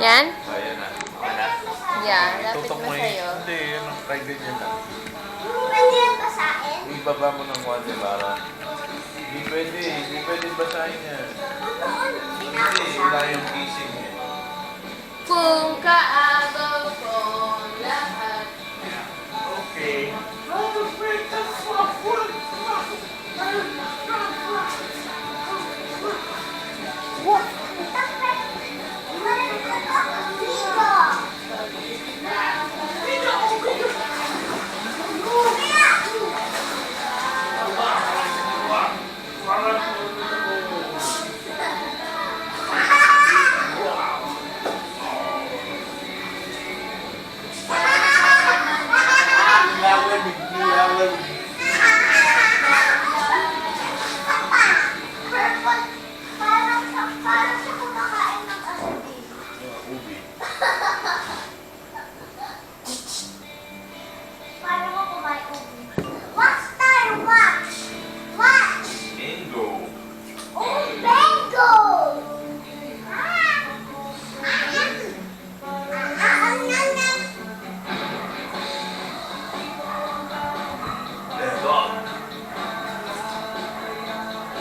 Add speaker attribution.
Speaker 1: Yan?
Speaker 2: Ayan na. Ayan na.
Speaker 1: Yeah, lapit
Speaker 2: Tutok
Speaker 1: mo
Speaker 2: mo
Speaker 1: sa'yo.
Speaker 2: Hindi, yun ang try ganyan na.
Speaker 3: Pwede yan basahin?
Speaker 2: Ibaba mo ng konti para. Hindi pwede basahin yan. Hindi, wala yung kissing.